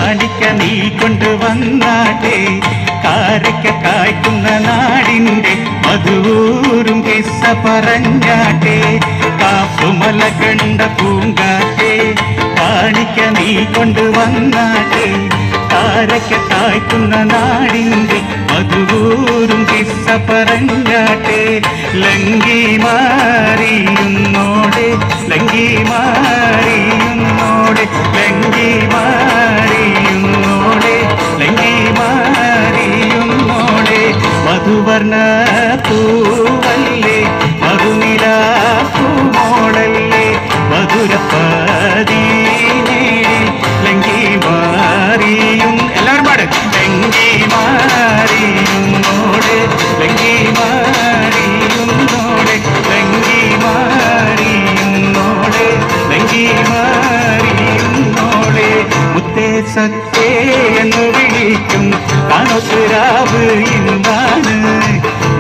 കാണിക്ക നീ കൊണ്ടുവന്നാട്ടെ കാരയ്ക്ക കായ്ക്കുന്ന നാടിൻ്റെ മധുവൂരും കിസ്സ പറഞ്ഞാട്ടെ കാപ്പുമല കണ്ട പൂങ്കാറ്റെ കാണിക്ക നീ കൊണ്ടുവന്നാട്ടെ കാരയ്ക്ക കായ്ക്കുന്ന നാടിൻ്റെ മധുവൂരും കിസ്സ പറഞ്ഞാട്ടെ ലങ്കി മാറിയുന്നോടെ ലങ്കി മാറിയുന്നോടെ ലങ്കി മാറിയുന്നോടെ ലങ്കി മാറിയുന്നോടെ മധുവർണ പൂവല്ലേ മധുനിലാ പൂമോളല്ലേ മധുരപ്പദീനേ ലങ്കി മാറിയും എല്ലാവരും പാട് ലങ്കി മാറിയുന്നോടെ ലങ്കി മാറിയുന്നോടെ ലങ്കി മാറിയുന്നോടെ ലങ്കി മാറിയുന്നോടെ മുത്തേ സത്തേ എന്ന് വിളിക്കും കാണൊത്തുരാവ് ഇന്നാണ്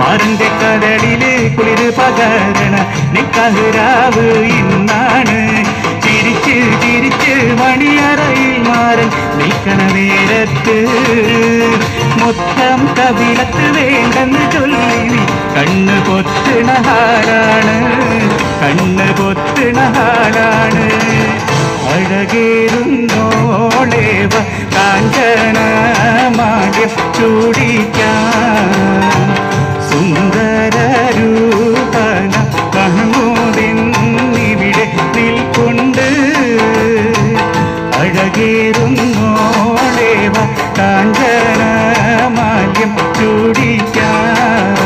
മാറിന്റെ കടലില് കുളിര് പകരണ നിക്കഹ്റാവ് ഇന്നാണ് ചിരിച്ച് ചിരിച്ച് മണിയറയിൽ മാറൻ നിൽക്കണ നേരത്ത് മൊത്തം കവിളത്ത് വേണ്ടെന്ന് ചൊല്ലി കണ്ണ് പൊത്തണ ഹാലാണ് കണ്ണ് പൊത്തണ ഹാലാണ് അഴകേറുന്നോളേവ കാഞ്ചന മാഗ്യം ചൂടിക്കാൻ സുന്ദര രൂപന മഹ്മൂദിന്നിവിടെ നിൽക്കൊണ്ട് അഴകേറുന്നോളേവ കാഞ്ചന മാഗ്യം ചൂടിക്കാൻ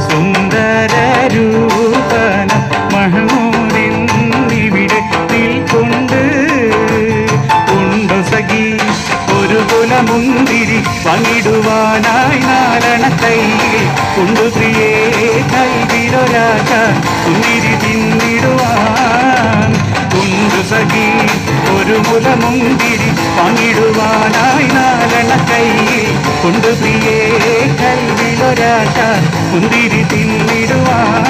സുന്ദര രൂപന മഹ്മൂദിന്നിവിടെ നിൽക്കൊണ്ട് ഉണ്ടോ സഖി ഒരു കുലമുന്തിരി പങ്കിടുവാനായി നാലണ കൈയിൽ കൊണ്ടു പ്രിയേ കൈവിലൊരാശ കുന്തിരി തിന്നിടുവാൻ കൊണ്ടു സഖി ഒരു കുലമുന്തിരി പങ്കിടുവാനായി നാലണ കൈയിൽ കൊണ്ടു പ്രിയേ കൈവിലൊരാശ കുന്തിരി തിന്നിടുവാൻ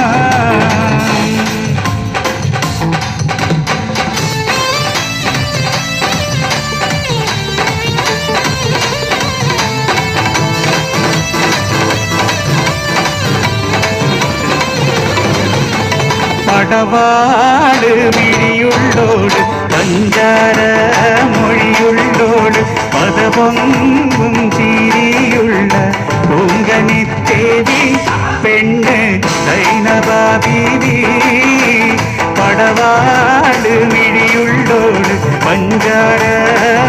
പടവാട് വിഴിയുള്ളോട് പഞ്ചാര മൊഴിയുള്ളോട് പദപൊങ്കും ചിരിയുള്ള പൂങ്കനിത്തേവി പെണ്ണ് ദൈനബാബീവി പടവാട് വിഴിയുള്ളോട് പഞ്ചാര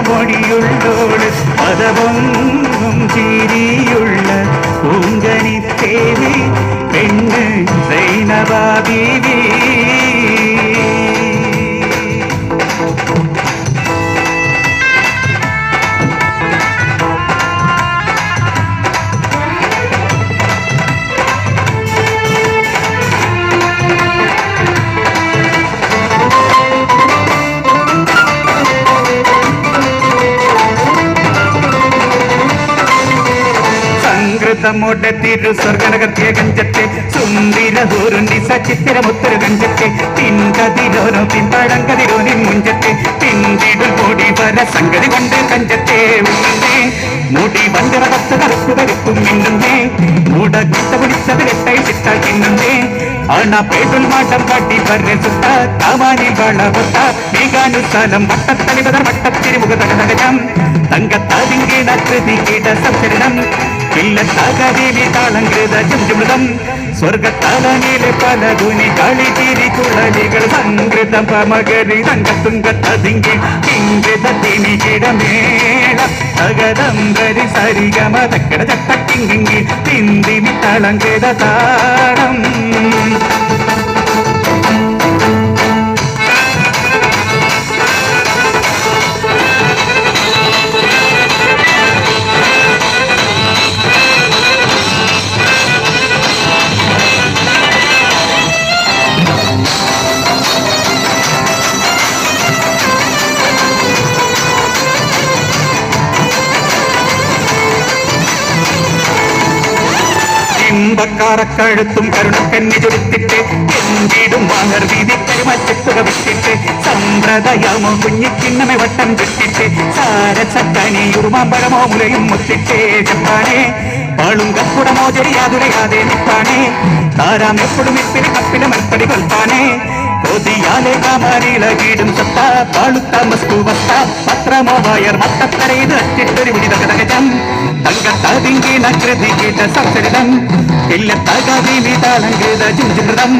മൊഴിയുള്ളോട് പദപൊങ്കും ചിരിയുള്ള പൂങ്കനിത്തേവി പെണ്ണ് സൈനബാബീവി സംകൃതമോടെ തിരു സ്വർഗനകത്തിയ കഞ്ചത്തെ സുന്ദരൂരുണ്ടി സച്ചിത്തിരമുത്തൊരു കഞ്ചത്തെ പിൻകതിരോനോ പിൻപഴങ്കതിരോനി മുഞ്ചത്തെ പിന്തിടുൽ പൊടി വര സംഗതി കൊണ്ട് കഞ്ചത്തെ ഉണ്ണേ മുടി വഞ്ചന കത്ത് കറുപ്പ് കരുപ്പും മിന്നുന്നേ മുടക്കിത്ത പിടിച്ചത് വെട്ടൈ ചിട്ടാൽ തിന്നുന്നേ അണ പേടുൽ മാട്ടം കാട്ടി വരെ സുട്ട കാമാനിൽ വളവത്ത മേഘാനുസാലം വട്ടത്തലിപതർ വട്ടത്തിരിമുഖ തകതകം തങ്കത്താതിങ്കിട കൃതി കീട സംചരണം ഇല്ലത്താകദേവി താളങ്കൃത ജംജമൃതം സ്വർഗത്താളനിലെ പല ധുനി കളി ചിരി കുളലികൾ സംകൃതം പമകരി തങ്കത്തുങ്കത്തതിങ്കി കിങ്കൃത തിനി കിടമേള തകതം കരി സരിഗമ തക്കട ചട്ടക്കിങ്കി തിന്തിമി താളങ്കൃത താളം ഇമ്പക്കാറക്കഴുത്തും കരുണക്കന്നി ചൊരുത്തിട്ട് എന്തിടും വാങ്ങർ വീതി കരിമച്ചത്തുക വിട്ടിട്ട് സമ്പ്രദായമോ കുഞ്ഞിക്കിണ്ണമെ വട്ടം ചുറ്റിട്ട് ചക്കനി ഉറുമാമ്പഴമോ മുലയും മുത്തിട്ടേ ചെപ്പാനേ പാളും കപ്പുടമോ ചെറിയാതുലയാതെ നിപ്പാനേ താരാം എപ്പോഴും ഇപ്പിന് കപ്പിന് മൽപ്പടി കൊൽപ്പാനേ കൊതിയാലെ കാമാരിളകിടും സത്ത പാളുത്ത മസ്തു വസ്ത പത്രമോ വയർ മത്തത്തരയത് അറ്റിട്ടൊരു വിടിതകതകജം തങ്കത്താതിങ്കി നകൃതി കേട്ട സംസരിതം ഇല്ലത്തകവിനി താളങ്കൃത ചുഞ്ചിതം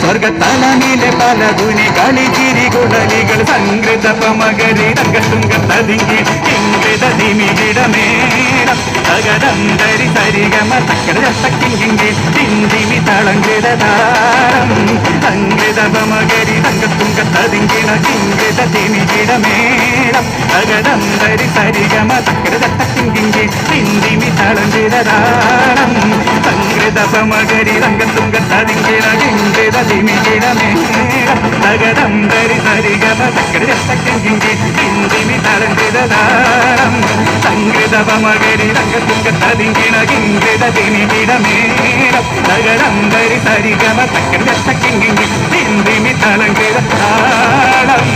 സ്വർഗത്തലമീലെ പലതുനി കളിചിരി കുടലികൾ സംഗൃത പമകരി തങ്കത്തുങ്കത്തതിങ്കി ഇംഗൃത ദിമികിടമേടം തകദന്തരി സരിഗമ തക്കട തക്കിങ്കി തിന്തിമി താളങ്കൃത താരം സംഗൃത പമകരി തങ്കത്തുങ്കത്തതിങ്കിണ കിങ്കൃത ദിമികിടമേടം തകദന്തരി സരിഗമ തക്കട തക്കിങ്കി തിന്തിമി താളങ്കൃത താരം സംഗൃത പമകരി തങ്കത്തുങ്കത്തതിങ്കിണ കിങ്കൃത ദിമികിടമേടം തകദന്തരി സരിഗമ തക്കട തക്കിങ്കി തിന്തിമി താളങ്കൃത താരം സംഗൃത പമകരി തങ്കത്തുങ്കത്തതിങ്കിണ കിങ്കൃത ദിമികിടമേടം തകദന്തരി സരിഗമ തക്കട തക്കിങ്കി തിന്തിമി താളങ്കൃത താളം